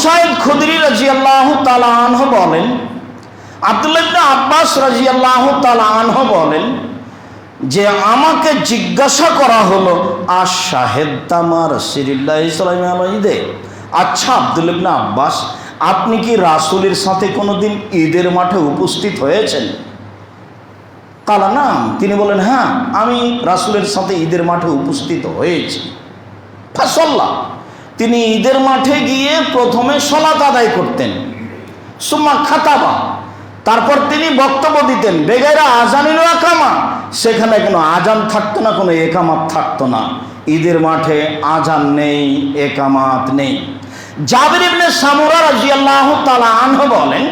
সাঈদ খুদরি রাদিয়াল্লাহু তাআলা আনহু বলেন, আব্দুল্লাহ ইবনে আব্বাস রাদিয়াল্লাহু তাআলা আনহু বলেন যে আমাকে জিজ্ঞাসা করা হলো, আশাহিদতা মা রাসূলিল্লাহি সাল্লাল্লাহু আলাইহি ওয়াসাল্লাম, আচ্ছা আব্দুল্লাহ ইবনে আব্বাস, আপনি কি রাসূলের সাথে কোনোদিন ঈদের মাঠে উপস্থিত হয়েছেন? কালা না, তিনি বলেন হ্যাঁ, আমি রাসূলের সাথে ঈদের মাঠে উপস্থিত হয়েছি। ফাসাল্লাহ, তিনি ঈদের মাঠে গিয়ে প্রথমে সালাত আদায় করতেন, সুম্মা খাতাবা, তারপর তিনি বক্তব্য দিতেন, বেগাইরা আজানিল একামা, সেখানে কোনো আজান থাকতো না, কোনো একামাত থাকতো না। ঈদের মাঠে আজান নেই, একামাত নেই। জাবির ইবনে সামুরা রাদিয়াল্লাহু তাআলা আনহু বলেন,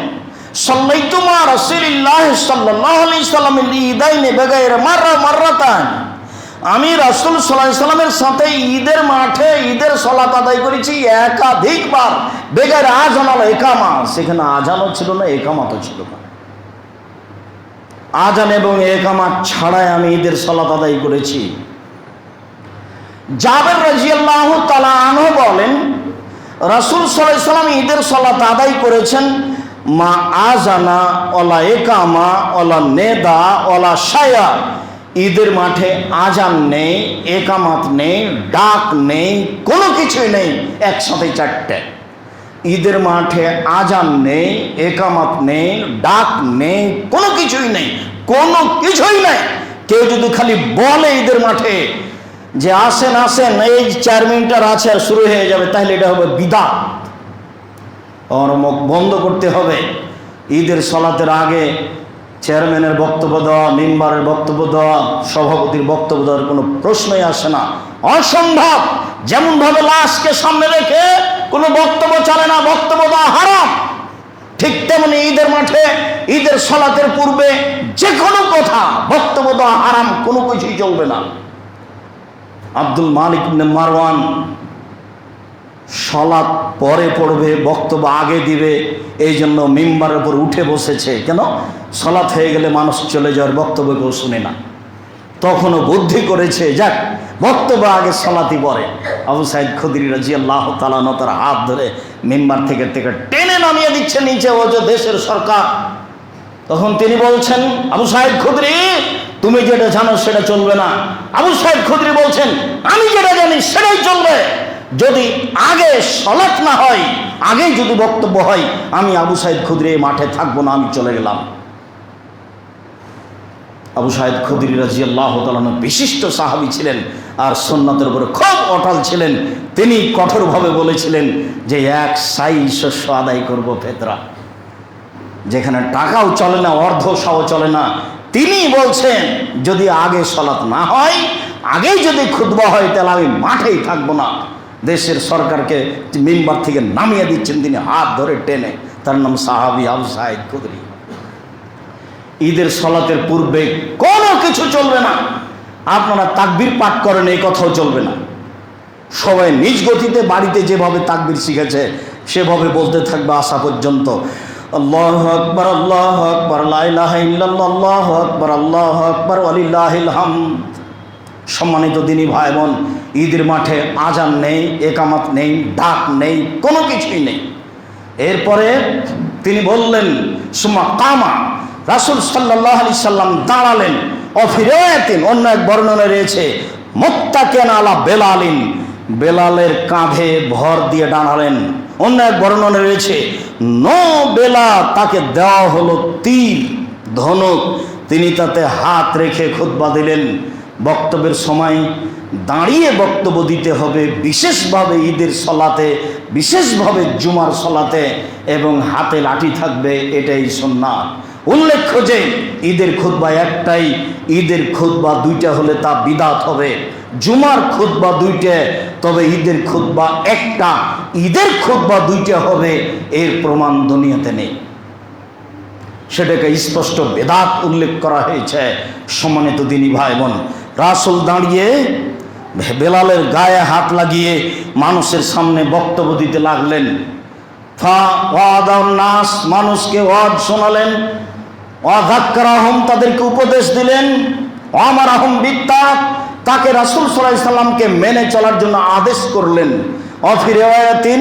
সাল্লাইতু মা রাসূলিল্লাহি সাল্লাল্লাহু আলাইহি ওয়াসাল্লাম ঈদাইনি বেগাইরা মাররাতান, আমি রাসূল সাল্লাল্লাহু আলাইহি ওয়াসাল্লামের সাথে ঈদের মাঠে ঈদের সালাত আদায় করেছি একাধিকবার, বেগাইরা আজান আল একামা, সেখানে আজানও ছিল না, একামাতও ছিল না। আজান এবং একামাত ছাড়াই আমি ঈদের সালাত আদায় করেছি। জাবের রাদিয়াল্লাহু তাআলা আনহু বলেন, রাসূল সাল্লাল্লাহু আলাইহি ওয়াসাল্লাম ঈদের সালাত আদায় করেছেন, মা আজানা ওয়ালা একামা ওয়ালা নেদা ওয়ালা শায়া, ঈদের মাঠে আজান নেই, একামাত নেই, ডাক নেই, কোনো কিছুই নেই, একসাথে চারটে। ঈদের মাঠে আজান নেই, একামাত নেই, ডাক নেই, কোনো কিছুই নেই, কোনো কিছুই নেই। কেউ যদি খালি বলে ঈদের মাঠে যে আসেন আসেন, এই 4 মিনিট আছে আর শুরু হয়ে যাবে, তাহলে এটা হবে বিদআত, ওর মুখ বন্ধ করতে হবে। ঈদের সালাতের আগে চেয়ারম্যানের বক্তব্য দেওয়া, মেম্বারের বক্তব্য দেওয়া, সভাপতির বক্তব্য দেওয়ার কোনো প্রশ্নই আসে না, অসম্ভব। যেমনভাবে লাশকে সামনে রেখে কোনো বক্তব্য চলে না, বক্তব্য দেওয়া হারাম, ঠিক তেমনি ঈদের মাঠে ঈদের সালাতের পূর্বে যে কোনো কথা বক্তব্য দেওয়া হারাম, কোনো কিছুই চলবে না। আব্দুল মালিক ইবনে মারওয়ান সালাত পরে পড়বে, বক্তব্য আগে দিবে, এই জন্য মিম্বারের উপর উঠে বসেছে। কেন? সালাত হয়ে গেলে মানুষ চলে যাওয়ার, বক্তব্য কেউ শুনে না। তখনও বুদ্ধি করেছে, যাক বক্তব্য আগে সালাতই পড়ে। আবু সাঈদ খুদরি রাদিয়াল্লাহু তাআলা আনহু তার হাত ধরে মিম্বার থেকে টেনে নামিয়ে দিচ্ছে নিচে, ও যে দেশের সরকার। তখন তিনি বলছেন, আবু সাঈদ খুদরি, তুমি যেটা জানো সেটা চলবে না। আবু সাঈদ খুদরি বলছেন, আমি যেটা জানি সেটাই চলবে। যদি আগে সালাত না হয়, আগেই যদি বক্তব্য হয়, আমি আবু সাঈদ খুদরি মাঠে থাকবো না, আমি চলে গেলাম। আবু সাঈদ খুদরি রাদিয়াল্লাহু তাআলা বিশিষ্ট সাহাবী ছিলেন আর সুন্নাতের উপরে খুব অটল ছিলেন। তিনি কঠোরভাবে বলেছিলেন যে এক সাই শস্য আদায় করব ফেতরা, যেখানে টাকাও চলে না, অর্ধ সাও চলে না। তিনি বলছেন যদি আগে সালাত না হয়, আগেই যদি খুতবা হয়, তাহলে আমি মাঠেই থাকবো না। দেশের সরকারকে মিম্বার থেকে নামিয়ে দিচ্ছেন তিনি হাত ধরে টেনে। তার নাম সাহাবী আবু সাঈদ খুদরি। ঈদের সালাতের পূর্বে কোনো কিছু চলবে না। আপনারা তাকবীর পাঠ করেন, এই কথাও চলবে না। সবাই নিজ গতিতে বাড়িতে যেভাবে তাকবীর শিখেছে সেভাবে বলতে থাকবে আসা পর্যন্ত। আল্লাহু আকবার, আল্লাহু আকবার, লা ইলাহা ইল্লাল্লাহ, আল্লাহু আকবার, আল্লাহু আকবার, ওয়ালিল্লাহিল হামদ। সম্মানিত দিনী ভাই বোন, ঈদের মাঠে আজান নেই, একামাত নেই, ডাক নেই, কোনো কিছুই নেই। এরপরে তিনি বললেন, সুম্মা কামা, রাসূল সাল্লাল্লাহু আলাইহি সাল্লাম দাঁড়ালেন। অফিরায়াতিন, অন্য এক বর্ণনা রয়েছে, মুত্তাকিন আলা বেলালিন, বেলালের কাঁধে ভর দিয়ে দাঁড়ালেন। অন্য এক বর্ণনা রয়েছে, নো বেলা, তাকে দেওয়া হলো তীর, ধনুক, তিনি তাতে হাত রেখে খুতবা দিলেন। বক্তব্যের সময় দাঁড়িয়ে বক্তব্য দিতে হবে, বিশেষভাবে ঈদের সালাতে, বিশেষভাবে জুমার সালাতে, এবং হাতে লাঠি থাকবে, এটাই সুন্নাত। উল্লেখ্য যে ঈদের খুতবা একটাই, ঈদের খুতবা 2টা হলে তা বিদআত হবে। জুমার খুতবা 2টা, তবে ঈদের খুতবা একটা। ঈদের খুতবা 2টা হবে, এর প্রমাণ দুনিয়াতে নেই, সেটাকে স্পষ্ট বেদাত উল্লেখ করা হয়েছে। সম্মানিত দিনী ভাই বোন, রাসূল দাঁড়িয়ে বেলালের গায়ে হাত লাগিয়ে মানুষের সামনে বক্তব্য দিতে লাগলেন। নাস, মানুষকে ওয়াজ শোনালেন। ওয়াযাক্কারাহুম, তাদেরকে উপদেশ দিলেন। আমারাহুম বিত্তাক, তাকে রাসূল সাল্লাল্লাহু আলাইহি সাল্লামকে মেনে চলার জন্য আদেশ করলেন। অফি রিওয়ায়াতিন,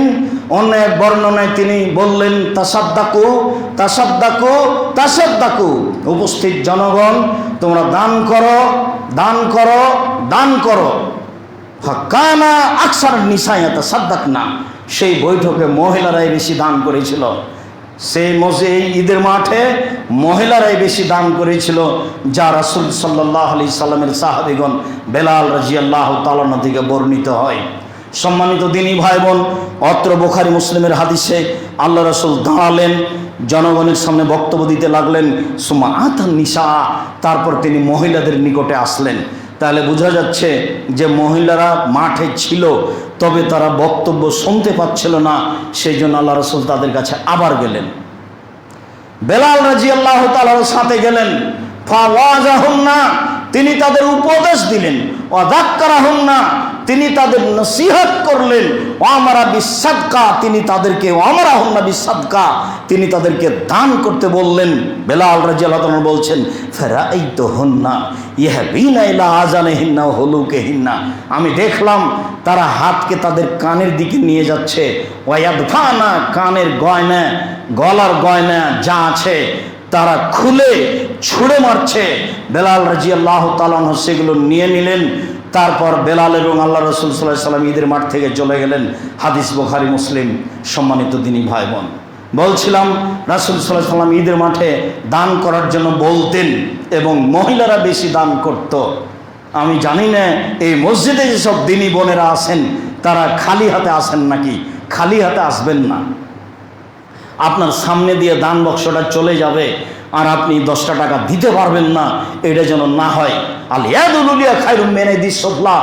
অন্য এক বর্ণনায় তিনি বললেন তাসাদ্দাকু তাসাদ্দাকু তাসাদ্দাকু, উপস্থিত জনগণ তোমরা দান করো দান করো দান করো। ফাকানা আকসার নিসায়া তাসাদ্দাকনা, সেই বৈঠকে মহিলারাই বেশি দান করেছিল। সেই এই ঈদের মাঠে মহিলারাই বেশি দান করেছিল, যা রাসূল সাল্লাল্লাহু আলাইহি সাল্লামের সাহাবীগণ বেলাল রাদিয়াল্লাহু তাআলা থেকে বর্ণিত হয়। সম্মানিত দিনী ভাই বোন, অত্র বুখারী মুসলিমের হাদিসে আল্লাহ রাসূল দাঁড়ালেন, জনগণের সামনে বক্তব্য দিতে লাগলেন। সুমা আতান নিসা, তারপর তিনি মহিলাদের নিকটে আসলেন। তাহলে বোঝা যাচ্ছে যে মহিলারা মাঠে ছিল, তবে তারা বক্তব্য শুনতে পাচ্ছিল না, সেই জন্য আল্লাহ রাসূল তাদের কাছে আবার গেলেন। বেলাল রাদিয়াল্লাহু তাআলার সাথে গেলেন। ফাওয়াজাহুন্না, তিনি তাদের উপদেশ দিলেন। ওয়াযাক্কারাহুন্না, তিনি তাদের নসিহত করলেন। ওয়ামারা বিসাদকা, তিনি তাদেরকে ওয়ামারাহুন্না বিসাদকা, তিনি তাদেরকে দান করতে বললেন। বেলাল রাদিয়াল্লাহু তাআলা বলছেন, ফারাআইতুহুন্না ইয়াহবিনা ইলা আযানিহিন্না ওয়া হুলুকিহিন্না, আমি দেখলাম তারা হাতকে তাদের কানের দিকে নিয়ে যাচ্ছে। ওয়ায়াদফানা, কানের গয়না গলার গয়না যা আছে তারা খুলে ছুঁড়ে মারছে। বেলাল রাদিয়াল্লাহু তাআলা সেগুলো নিয়ে নিলেন। তারপর বেলাল এবং আল্লাহ রাসূল সাল্লাল্লাহু আলাইহি সাল্লাম ঈদের মাঠ থেকে চলে গেলেন। হাদিস বুখারী মুসলিম। সম্মানিত দিনী ভাই বোন, বলছিলাম রাসূল সাল্লাল্লাহু আলাইহি সাল্লাম ঈদের মাঠে দান করার জন্য বলতেন এবং মহিলারা বেশি দান করত। আমি জানি না এই মসজিদে যেসব দিনী বোনেরা আছেন তারা খালি হাতে আসেন নাকি। খালি হাতে আসবেন না। আপনার সামনে দিয়ে দান বক্সটা চলে যাবে আর আপনি 10টা টাকা দিতে পারবেন না, এটা যেন না হয়। আল ইয়াদুল উলিয়া খায়রুম মিনাদিস সুফলা,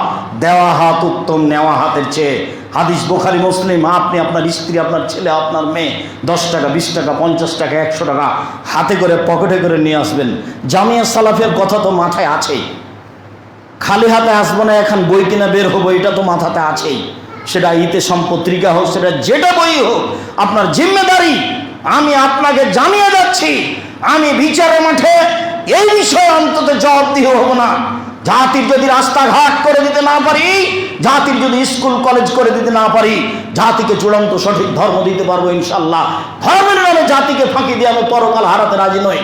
দেওয়া হাত উত্তম নেওয়া হাতের চেয়ে। হাদিস বুখারী মুসলিম। আপনি আপনার স্ত্রী, আপনার ছেলে, আপনার মেয়ে 10 টাকা 20 টাকা 50 টাকা 100 টাকা হাতে করে পকেটে করে নিয়ে আসবেন। জামিয়া সালাফের কথা তো মাথায় আছেই। খালি হাতে আসবো না, এখন বই কিনা বের হবো, এটা তো মাথাতে আছেই। সেটা ইতিসাম পত্রিকা হোক, সেটা যেটা বই হোক, আপনার জিম্মেদারি। আমি আপনাকে জানিয়ে যাচ্ছি, আমি বিচারের মাঠে এই বিষয়ে অন্তত জবাবদিহি হব না। জাতির যদি রাস্তাঘাট করে দিতে না পারি, জাতির যদি স্কুল কলেজ করে দিতে না পারি, জাতিকে চূড়ান্ত সঠিক ধর্ম দিতে পারবো ইনশাল্লাহ। ধর্মের নামে জাতিকে ফাঁকি দিয়ে আমি পরকাল হারাতে রাজি নই।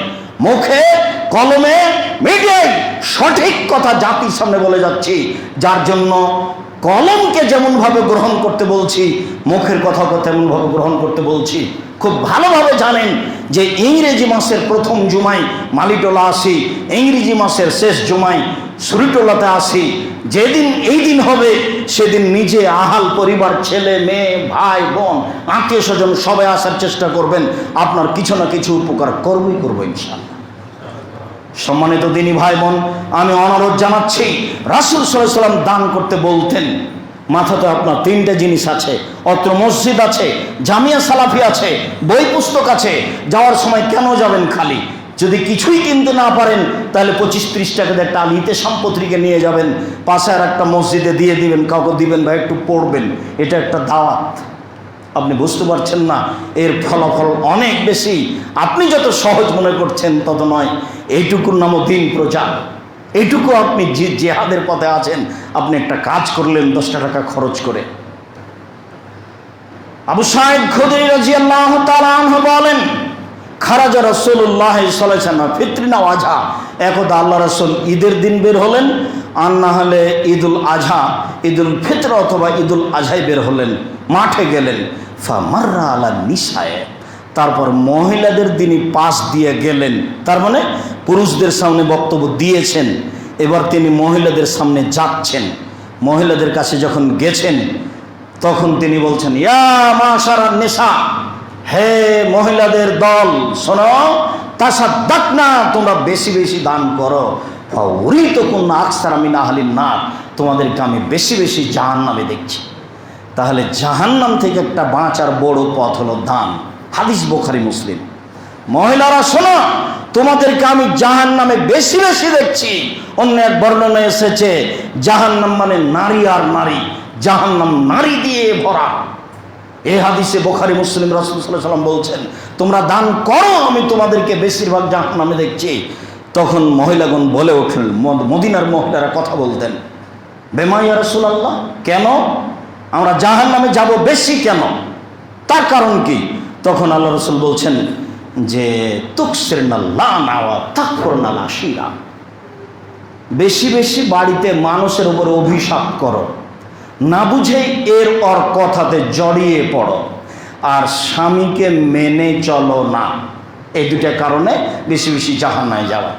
মুখে কলমে মিডিয়ায় সঠিক কথা জাতির সামনে বলে যাচ্ছি, যার জন্য কলমকে যেমনভাবে গ্রহণ করতে বলছি, মুখের কথাকে তেমনভাবে গ্রহণ করতে বলছি। খুব ভালোভাবে জানেন যে ইংরেজি মাসের প্রথম জুমায় মালিটোলা আসি, ইংরেজি মাসের শেষ জুমায় সুরিটোলাতে আসি। যেদিন এই দিন হবে সেদিন নিজে আহাল পরিবার, ছেলে মেয়ে ভাই বোন আত্মীয় স্বজন সবাই আসার চেষ্টা করবেন। আপনার কিছু না কিছু উপকার করবই করবো ইনশাআল্লাহ। সম্মানিত দিনী ভাই বোন, আমি অনুরোধ জানাচ্ছি, রাসূল সাল্লাল্লাহু আলাইহি ওয়াসাল্লাম দান করতে বলতেন। মাথাতে আপনার 3টে জিনিস আছে। অত্র মসজিদ আছে, জামিয়া সালাফি আছে, বই পুস্তক আছে। যাওয়ার সময় কেন যাবেন খালি? যদি কিছুই কিনতে না পারেন তাহলে 25-30 টাকা দিয়ে একটা ইতিসাম পত্রিকা নিয়ে যাবেন, পাশে আর একটা মসজিদে দিয়ে দিবেন, কাউকে দিবেন বা একটু পড়বেন। এটা একটা দাওয়াত। আপনি বুঝতে পারছেন না, এর ফলাফল অনেক বেশি। আপনি যত সহজ মনে করছেন তত নয়। এইটুকুর নামও দিন প্রচার। এইটুকু আপনি জিহাদের পথে আছেন, আপনি একটা কাজ করলেন 10টা টাকা খরচ করে। আবু সাঈদ খুদরি রাদিয়াল্লাহু তাআলা আনহু বলেন, খারাজা রাসূলুল্লাহ সাল্লাল্লাহু আলাইহি ওয়াসাল্লাম ফিত্রিনা ওয়াজহা, একদা আল্লাহ রাসূল ঈদের দিন বের হলেন, আর না হলে ঈদুল আজহা, ঈদুল ফিতর অথবা ঈদুল আজহায় বের হলেন, মাঠে গেলেন। ফামাররা আলা নিসায়ে, তারপর মহিলাদের তিনি পাশ দিয়ে গেলেন। তার মানে পুরুষদের সামনে বক্তব্য দিয়েছেন, এবার তিনি মহিলাদের সামনে যাচ্ছেন। মহিলাদের কাছে যখন গেছেন তখন তিনি বলছেন, ইয়া মাশারান নিসা, হে মহিলাদের দল, শোনো, তাসাদ্দাকনা, তোমরা বেশি বেশি দান করো। ফাউরিতুকুন্না আকসারা মিন আহলিন নার, তোমাদেরকে আমি বেশি বেশি জাহান্নামে দেখছি। তাহলে জাহান্নাম থেকে একটা বাঁচার বড় পথ হলো দান। হাদিস বুখারী মুসলিম। মহিলারা শোনো, তোমাদেরকে আমি জাহান্নামে বেশি বেশি দেখছি। অন্য এক বর্ণনায় এসেছে জাহান্নাম মানে নারী আর নারী, জাহান্নাম নারী দিয়ে ভরা। এই হাদিসে বুখারী মুসলিম রাসূল সাল্লাল্লাহু আলাইহি ওয়াসাল্লাম বলছেন, তোমরা দান করো, আমি তোমাদেরকে বেশিরভাগ জাহান্নামে দেখছি। তখন মহিলাগণ বলে উঠলেন, মদিনার মহিলারা কথা বলতেন, বেমা ইয়া রাসূলুল্লাহ, কেন আমরা জাহান্নামে যাব বেশি কেন? তার কারণ কি? তখন আল্লাহ রসুল বলছেন যে বেশি বেশি বাড়িতে মানুষের উপর অভিশাপ করো, না বুঝেই এর ওর কথাতে জড়িয়ে পড়ো, আর স্বামীকে মেনে চলো না। এই দুটা কারণে বেশি বেশি জাহান্নামে যাওয়া।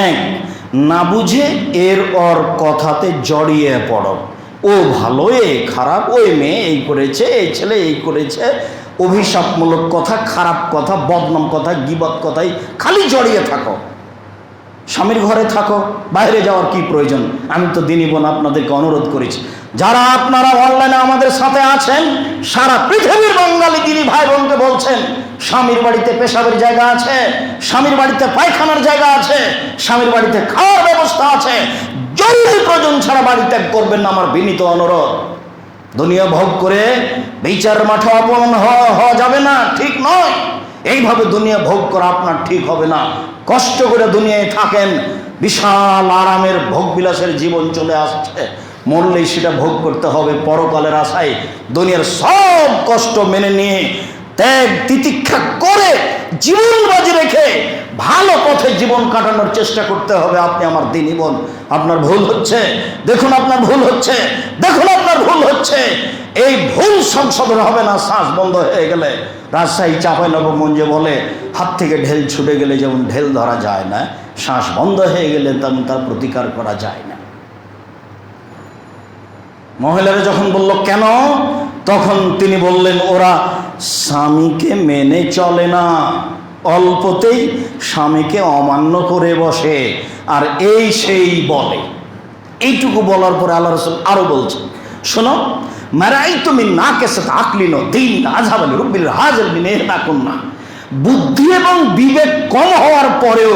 এক, না বুঝে এর ওর কথাতে জড়িয়ে পড়ো, ও ভালো এ খারাপ, ওই মেয়ে এই করেছে, এই ছেলে এই করেছে, অভিশাপমূলক কথা, খারাপ কথা, বদনাম কথা, গীবত কথাই খালি জড়িয়ে থাকো। স্বামীর ঘরে থাকো, বাইরে যাওয়ার কি প্রয়োজন? আমি তো দিনই বোন আপনাদেরকে অনুরোধ করেছি, যারা আপনারা অনলাইনে আমাদের সাথে আছেন, সারা পৃথিবীর বাঙালি দিনী ভাই বোনকে বলছেন, স্বামীর বাড়িতে পেশাবের জায়গা আছে, স্বামীর বাড়িতে পায়খানার জায়গা আছে, স্বামীর বাড়িতে খাওয়ার ব্যবস্থা আছে, জরুরি প্রয়োজন ছাড়া বাড়ি ত্যাগ করবেন না, আমার বিনীত অনুরোধ। দুনিয়া ভোগ করে বিচার মাঠে অপমান হওয়া যাবে না, ঠিক নয়। এইভাবে দুনিয়া ভোগ করা আপনার ঠিক হবে না। কষ্ট করে দুনিয়ায় থাকেন, বিশাল আরামের ভোগ বিলাসের জীবন চলে আসছে, মরলেই সেটা ভোগ করতে হবে পরকালের আশায়। দুনিয়ার সব কষ্ট মেনে নিয়ে ত্যাগ তিতিক্ষা করে জীবন বাজি রেখে ভালো পথে জীবন কাটানোর চেষ্টা করতে হবে। আপনি আমার দিনী বোন, আপনার ভুল হচ্ছে, দেখুন আপনার ভুল হচ্ছে, দেখুন আপনার ভুল হচ্ছে। এই ভুল সংশোধন হবে না শ্বাস বন্ধ হয়ে গেলে। রাজশাহী চাঁপাইনবাবগঞ্জে বলে, হাত থেকে ঢেল ছুটে গেলে যেমন ঢেল ধরা যায় না, শ্বাস বন্ধ হয়ে গেলে তেমন তার প্রতিকার করা যায় না। মহিলারা যখন বলল কেন, তখন তিনি বললেন ওরা স্বামীকে মেনে চলে না, অল্পতেই স্বামীকে অমান্য করে বসে, আর এই সেই বলে। এইটুকু বলার পরে আল্লাহ রাসূল আরো বলছেন, শোনো, মারাই তুমি না কেসে আকলিনো দিন আজহাবালি রুবিল হাজার দিনে না কন্যা, বুদ্ধি এবং বিবেক কম হওয়ার পরেও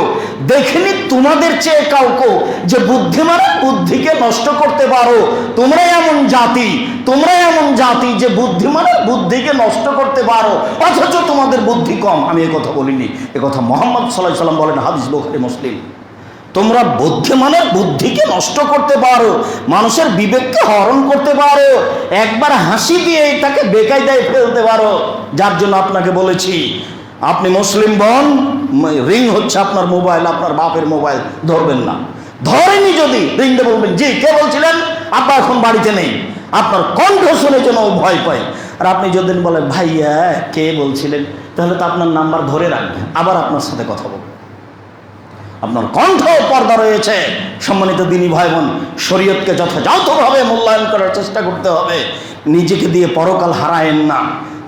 দেখিনি তোমাদের চেয়ে কাউকে যে বুদ্ধিমানের বুদ্ধিকে নষ্ট করতে পারো। তোমরাই এমন জাতি, তোমরাই এমন জাতি যে বুদ্ধিমানের বুদ্ধিকে নষ্ট করতে পারো, অথচ তোমাদের বুদ্ধি কম। আমি এ কথা বলিনি, এ কথা মুহাম্মদ সাল্লাল্লাহু আলাইহি ওয়াসাল্লাম বলেন, হাদিস বুখারী মুসলিম। তোমরা বুদ্ধিমানের বুদ্ধিকে নষ্ট করতে পারো, মানুষের বিবেককে হরণ করতে পারো, একবার হাসি দিয়ে তাকে বেকায়দায় ফেলতে পারো। যার জন্য আপনাকে বলেছি, আপনি মুসলিম বোন, রিং হচ্ছে আপনার মোবাইল, আপনার বাপের মোবাইল, ধরবেন না। ধরেনি যদি রিং দিয়ে বলবেন, জি কে বলছিলেন, আব্বা এখন বাড়িতে নেই। আপনার কণ্ঠ শুনে যেন ভয় পায়। আর আপনি যদি বলেন ভাইয়া কে বলছিলেন, তাহলে তো আপনার নাম্বার ধরে রাখবেন, আবার আপনার সাথে কথা বলবেন। আপনার কণ্ঠ পর্দা রয়েছে। সম্মানিত দিনী ভাই বোন, শরীয়তকে যথাযথভাবে মূল্যায়ন করার চেষ্টা করতে হবে, নিজেকে দিয়ে পরকাল হারায়েন না।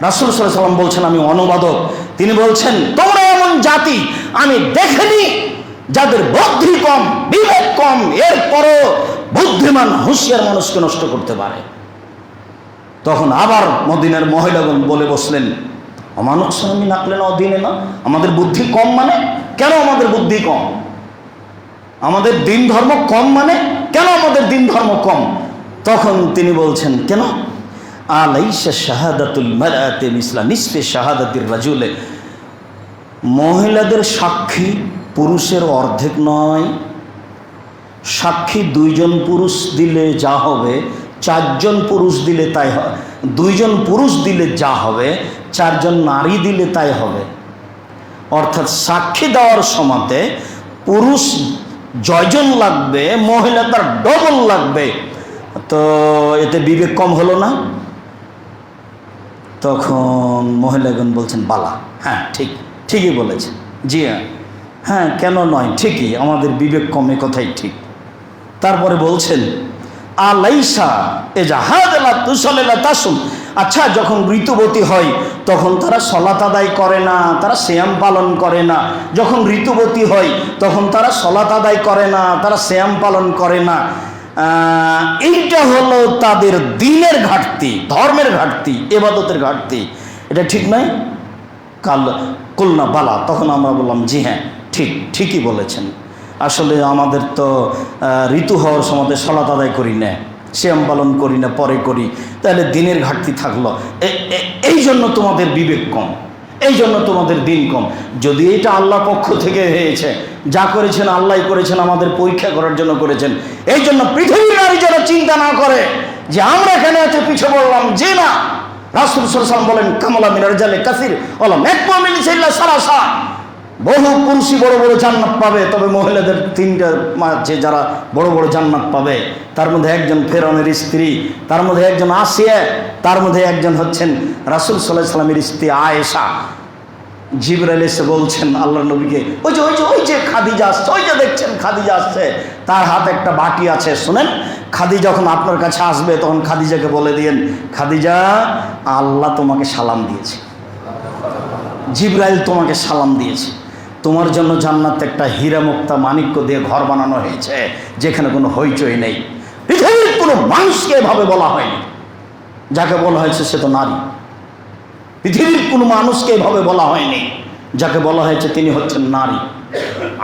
রাসূল সাল্লাল্লাহু আলাইহি ওয়াসাল্লাম বলছেন, আমি অনুবাদক, তিনি বলছেন, তোমরা এমন জাতি আমি দেখিনি যাদের বুদ্ধি কম, বিবেক কম, এরপরও বুদ্ধিমান হুঁশিয়ার মানুষকে নষ্ট করতে পারে। তখন আবার মদিনার মহিলাগণ বলে বসলেন, অমানুষ স্বামী নাকলে না দিনে না, আমাদের বুদ্ধি কম মানে কেন? আমাদের বুদ্ধি কম। আমাদের দিন ধর্ম কম মানে কেন? আমাদের দিন ধর্ম কম। তখন তিনি বলছেন, কেন? আলাইসা শাহাদাতুল মারআতি মিসলা নিসফি শাহাদাতির রাজুলে, মহিলাদের সাক্ষী পুরুষের অর্ধেক নয়। সাক্ষী দুইজন পুরুষ দিলে যা হবে, চারজন পুরুষ দিলে তাই হয়। দুইজন পুরুষ দিলে যা হবে, চারজন নারী দিলে তাই হবে। অর্থাৎ সাক্ষী দেওয়ার সময়তে পুরুষ জয়জন লাগবে, মহিলা তার ডবল লাগবে। তো এতে বিবেক কম হলো না? তখন মহিলাগণ বলছেন, বালা, হ্যাঁ ঠিক, ঠিকই বলেছেন, জি হ্যাঁ, কেন নয়, ঠিকই, আমাদের বিবেক কমে, কথাই ঠিক। তারপরে বলছেন, আলাইসা এজাহাদালা তুসালেলা তাসুম, আচ্ছা যখন ঋতুবতী হয় তখন তারা সলাত আদায় করে না, তারা সিয়াম পালন করে না। যখন ঋতুবতী হয় তখন তারা সলাত আদায় করে না, তারা সিয়াম পালন করে না। এইটা হলো তাদের দিনের ঘাটতি, ধর্মের ঘাটতি, ইবাদতের ঘাটতি। এটা ঠিক নয়? কুলনা বালা, তখন আমরা বললাম, জি হ্যাঁ ঠিক, ঠিকই বলেছেন। আসলে আমাদের তো ঋতু হওয়ার সময় সলাত আদায় করি না, সিয়াম পালন করি না, পরে করি, তাহলে দিনের ঘাটতি থাকলো। এই জন্য তোমাদের বিবেক কম, এই জন্য তোমাদের দিন কম। যদি এটা আল্লাহর পক্ষ থেকে হয়েছে, যা করেছেন আল্লাহই করেছেন, আমাদের পরীক্ষা করার জন্য করেছেন। এই জন্য পৃথিবীর নারী যেন চিন্তা না করে যে আমরা কেন এত পিছু পড়লাম, যে না, রাসূল সাল্লাল্লাহু আলাইহি ওয়াসাল্লাম বলেন, কামালা মিনার জালে কাসির ওয়ালাম ইয়াকমু মিন ইল্লা সালাসা, বহু পুরুষই বড় বড় জান্নাত পাবে, তবে মহিলাদের তিনটা মাঝে যারা বড় বড় জান্নাত পাবে তার মধ্যে একজন ফেরাউনের স্ত্রী, তার মধ্যে একজন আসিয়া, তার মধ্যে একজন হচ্ছেন রাসূল সাল্লাল্লাহু আলাইহি ওয়াসাল্লামের স্ত্রী আয়েশা। জিবরাইল এসে বলছেন আল্লাহর নবীকে, ওই যে খাদিজা আসছে, ওই যে দেখছেন খাদিজা আসছে, তার হাতে একটা বাটি আছে, শুনেন খাদিজা যখন আপনার কাছে আসবে তখন খাদিজাকে বলে দিয়েন, খাদিজা আল্লাহ তোমাকে সালাম দিয়েছে, জিবরাইল তোমাকে সালাম দিয়েছে, তোমার জন্য জান্নাতে একটা হীরা মুক্তা মাণিক্য দিয়ে ঘর বানানো হয়েছে, যেখানে কোনো হইচই নেই। পৃথিবীর কোনো মানুষকে এভাবে বলা হয়নি, যাকে বলা হয়েছে সে তো নারী। পৃথিবীর কোনো মানুষকে এভাবে বলা হয়নি, যাকে বলা হয়েছে তিনি হচ্ছেন নারী।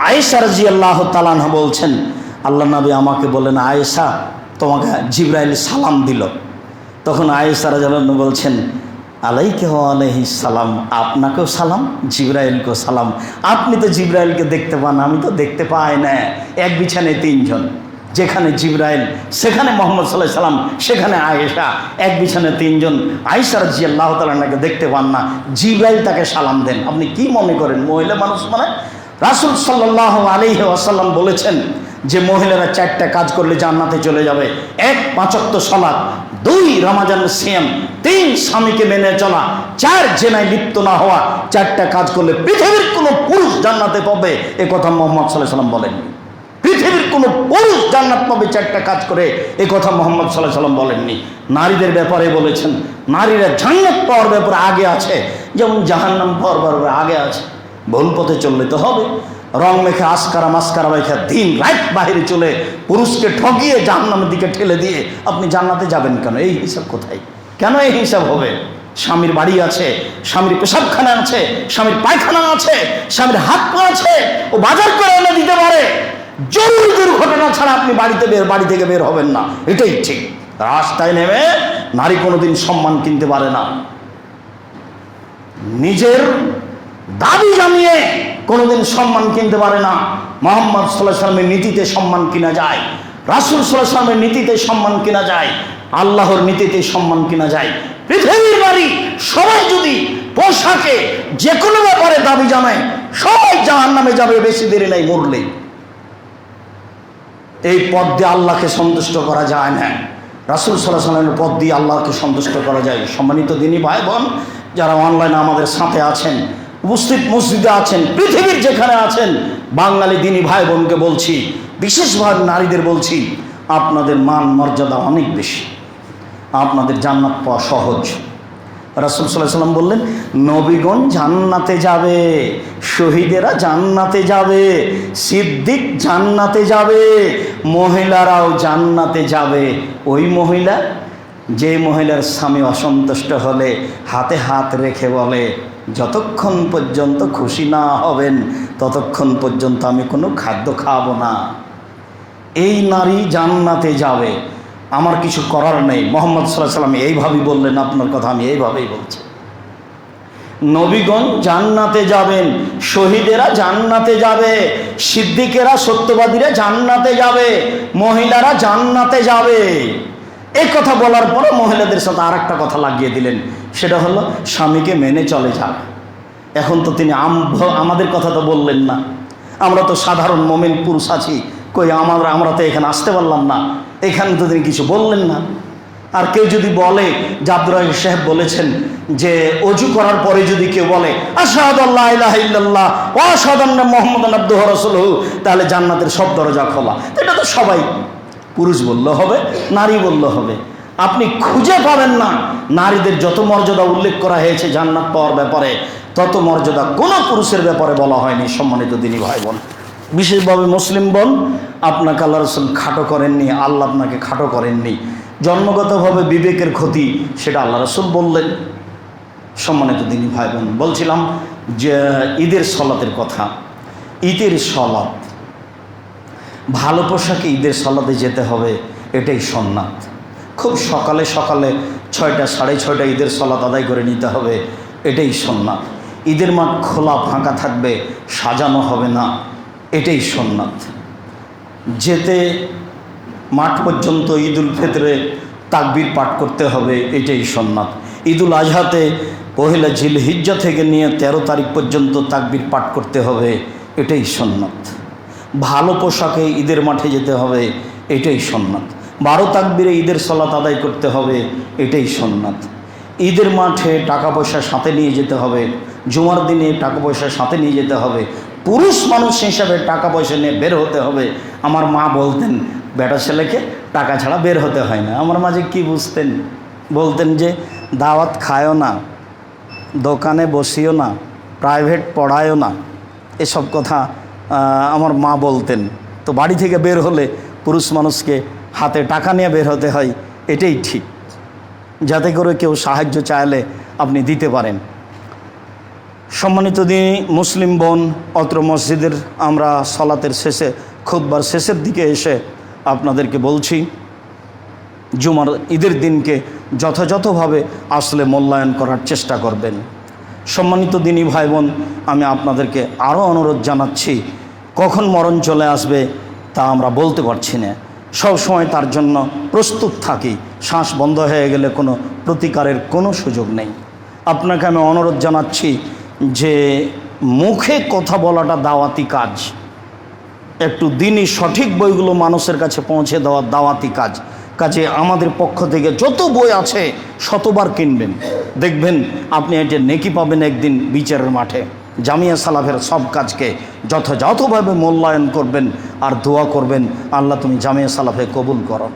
আয়েশা রাদিয়াল্লাহু তাআলা আনহা বলছেন, আল্লাহ নবী আমাকে বলেন, আয়েশা তোমাকে জিবরাইল সালাম দিল। তখন আয়েশা রাদিয়াল্লাহু আনহা বলছেন, আলাইকা ওয়া আলাইহিস সালাম, আপনাকেও সালাম, জিবরাইলকেও সালাম। আপনি তো জিবরাইলকে দেখতে পান, আমি তো দেখতে পাই না। এক বিছানায় তিনজন, যেখানে জিবরাইল সেখানে মুহাম্মদ সাল্লাল্লাহু আলাইহি সাল্লাম, সেখানে আয়েশা, এক বিছানায় তিনজন। আয়েশা রাদিয়াল্লাহু তাআলা আনহাকে দেখতে পান না, জিবরাইল তাকে সালাম দেন। আপনি কি মনে করেন মহিলা মানুষ মানে? রাসূল সাল্লাল্লাহু আলাইহি ওয়াসাল্লাম বলেছেন যে মহিলারা 4টা কাজ করলে জান্নাতে চলে যাবে। 1 5 ওয়াক্ত সালাত, 2 রমজান সিয়াম, 3 স্বামীকে মেনে চলা, 4 জেনায় লিপ্ত না হওয়া। 4টা কাজ করলে পৃথিবীর কোনো পুরুষ জান্নাতে পাবে, এ কথা মুহাম্মদ সাল্লাল্লাহু আলাইহি সাল্লাম বলেননি। পৃথিবীর কোনো পুরুষ জান্নাত পাবে 4টা কাজ করে, এ কথা মুহাম্মদ সাল্লাল্লাহু আলাইহি সাল্লাম বলেননি। নারীদের ব্যাপারে বলেছেন, নারীরা জান্নাত পাওয়ার ব্যাপারে আগে আছে, যেমন জাহান্নাম পাওয়ার ব্যাপারে আগে আছে। ভুল পথে চললে তো হবে, রং মেখে আসকারা মাস্কারা মেখে দিন রাত বাহিরে চলে পুরুষকে ঠকিয়ে জাহান্নামের দিকে ঠেলে দিয়ে আপনি জান্নাতে যাবেন কেন? এই হিসাব কোথায়? কেন এই হিসাব হবে? স্বামীর বাড়ি আছে, স্বামীর পেশাবখানা আছে, স্বামীর পায়খানা আছে, স্বামীর হাত পা আছে, ও বাজার করে এনে দিতে পারে। জরুরি দুর্ঘটনা ছাড়া আপনি বাড়ি থেকে বের হবেন না, এটাই ঠিক। রাস্তায় নেমে নারী কোনোদিন সম্মান কিনতে পারে না, নিজের দাবি জানিয়ে কোনোদিন সম্মান কিনতে পারে না। মুহাম্মদ সাল্লাল্লাহু আলাইহি ওয়াসাল্লামের নীতিতে সম্মান কিনা যায়, রাসূল সাল্লাল্লাহু আলাইহি ওয়াসাল্লামের নীতিতে সম্মান কিনা যায়, আল্লাহর নীতিতে সম্মান কিনা যায়। পৃথিবীর নারী সবাই যদি পোশাকে যে কোনো ব্যাপারে দাবি জানায়, সবাই জাহান্নামে যাবে, বেশি দেরি নাই, মরলেই। এই পথ দিয়ে আল্লাহকে সন্তুষ্ট করা যায় না, রাসূল সাল্লাল্লাহু আলাইহি ওয়াসাল্লামের পথ দিয়ে আল্লাহকে সন্তুষ্ট করা যায়। সম্মানিত দিনী ভাই বোন যারা অনলাইনে আমাদের সাথে আছেন, উপস্থিত মসজিদে আছেন, পৃথিবীর যেখানে আছেন, বাঙালি দিনী ভাই বোনকে বলছি, বিশেষভাবে নারীদের বলছি, আপনাদের মান মর্যাদা অনেক বেশি, আপনাদের জান্নাত পাওয়া সহজ। রাসূল সাল্লাল্লাহু আলাইহি ওয়াসাল্লাম বললেন, নবীগণ জান্নাতে যাবে, শহীদেরা জান্নাতে যাবে, সিদ্দিক জান্নাতে যাবে, মহিলারাও জান্নাতে যাবে। ওই মহিলা যে মহিলার স্বামী অসন্তুষ্ট হলে হাতে হাত রেখে বলে, যতক্ষণ পর্যন্ত খুশি না হবেন ততক্ষণ পর্যন্ত আমি কোনো খাদ্য খাবো না, এই নারী জান্নাতে যাবে। আমার কিছু করার নেই। মুহাম্মদ সাল্লাল্লাহু আলাইহি ওয়াসাল্লাম এইভাবেই বললেন, আপনার কথা আমি এইভাবেই বলছি। নবীগণ জান্নাতে যাবেন, শহীদেরা জান্নাতে যাবে, সিদ্দিকেরা সত্যবাদীরা জান্নাতে যাবে, মহিলারা জান্নাতে যাবে। এই কথা বলার পরে মহিলাদের সাথে আর একটা কথা লাগিয়ে দিলেন, সেটা হলো স্বামীকে মেনে চলে যাবে। এখন তো তিনি আমাদের কথা তো বললেন না, আমরা তো সাধারণ মুমিন পুরুষ আছি, কই আমরা তো এখানে আসতে পারলাম না, এখানে তো তিনি কিছু বললেন না। আর কেউ যদি বলে যে আব্দুর রাহিম সাহেব বলেছেন যে অজু করার পরে যদি কেউ বলে আশহাদু আল্লা ইলাহা ইল্লাল্লাহ ওয়া আশহাদু আন্না মুহাম্মাদান আবদুহু ওয়া রাসূলুহু, তাহলে জান্নাতের সব দরজা খোলা। এটা তো সবাই, পুরুষ বললে হবে, নারী বললে হবে। আপনি খুঁজে পাবেন না নারীদের যত মর্যাদা উল্লেখ করা হয়েছে জান্নাত পাওয়ার ব্যাপারে, তত মর্যাদা কোনো পুরুষের ব্যাপারে বলা হয়নি। সম্মানিত দিনী ভাই বোন, বিশেষভাবে মুসলিম বোন, আপনাকে আল্লাহ রাসূল খাটো করেননি, আল্লাহ আপনাকে খাটো করেননি। জন্মগতভাবে বিবেকের ক্ষতি, সেটা আল্লাহ রাসূল বললেন। সম্মানিত দিনী ভাই বোন, বলছিলাম যে ঈদের সলাতের কথা। ঈদের সলাত, ভালো পোশাকে ঈদের সলাতে যেতে হবে, এটাই সুন্নাত। খুব সকালে সকালে 6টা 6:30 ঈদের সলাত আদায় করে নিতে হবে, এটাই সুন্নাত। ঈদের মাঠ খোলা ফাঁকা থাকবে, সাজানো হবে না, এটাই সুন্নাত। যেতে মাঠ পর্যন্ত ঈদুল ফিতরে তাকবীর পাঠ করতে হবে, এটাই সুন্নাত। ঈদুল আজহাতে পহেলা জিলহিজ্জা থেকে নিয়ে 13 তারিখ পর্যন্ত তাকবীর পাঠ করতে হবে, এটাই সুন্নাত। ভালো পোশাকে ঈদের মাঠে যেতে হবে, এটাই সুন্নাত। 12 তাকবীরে ঈদের সালাত আদায় করতে হবে, এটাই সুন্নাত। ঈদের মাঠে টাকা পয়সা সাথে নিয়ে যেতে হবে, জুমার দিনে টাকা পয়সা সাথে নিয়ে যেতে হবে, পুরুষ মানুষ হিসাবে টাকা পয়সা নিয়ে বের হতে হবে। আমার মা বলতেন বেটা ছেলেকে টাকা ছাড়া বের হতে হয় না। আমার মাঝে কি বুঝতেন? বলতেন যে দাওয়াত খায়ও না, দোকানে বসিও না, প্রাইভেট পড়ায়ও না, এসব কথা আমার মা বলতেন। তো বাড়ি থেকে বের হলে পুরুষ মানুষকে হাতে টাকা নিয়ে বের হতে হয়, এটাই ঠিক, যাতে করে কেউ সাহায্য চাইলে আপনি দিতে পারেন। সম্মানিত দিনী মুসলিম বোন, অত্র মসজিদের আমরা সালাতের শেষে, খুতবার শেষের দিকে এসে আপনাদেরকে বলছি, জুমার ঈদের দিনকে যথাযথভাবে আসলে মূল্যায়ন করার চেষ্টা করবেন। সম্মানিত দিনী ভাই বোন, আমি আপনাদেরকে আরও অনুরোধ জানাচ্ছি, কখন মরণ চলে আসবে তা আমরা বলতে পারছি না। সব সময় তার জন্য প্রস্তুত থাকি। শ্বাস বন্ধ হয়ে গেলে কোনো প্রতিকারের কোনো সুযোগ নেই। আপনাকে আমি অনুরোধ জানাচ্ছি যে মুখে কথা বলাটা দাওয়াতি কাজ, একটু দিনই সঠিক বইগুলো মানুষের কাছে পৌঁছে দেওয়া দাওয়াতি কাজ। কাজে আমাদের পক্ষ থেকে যত বই আছে শতবার কিনবেন, দেখবেন আপনি এটা নেকি পাবেন একদিন বিচারের মাঠে। জামিয়া সালাফের সব কাজকে যথাযথভাবে মূল্যায়ন করবেন আর দোয়া করবেন, আল্লাহ তুমি জামিয়া সালাফে কবুল করো।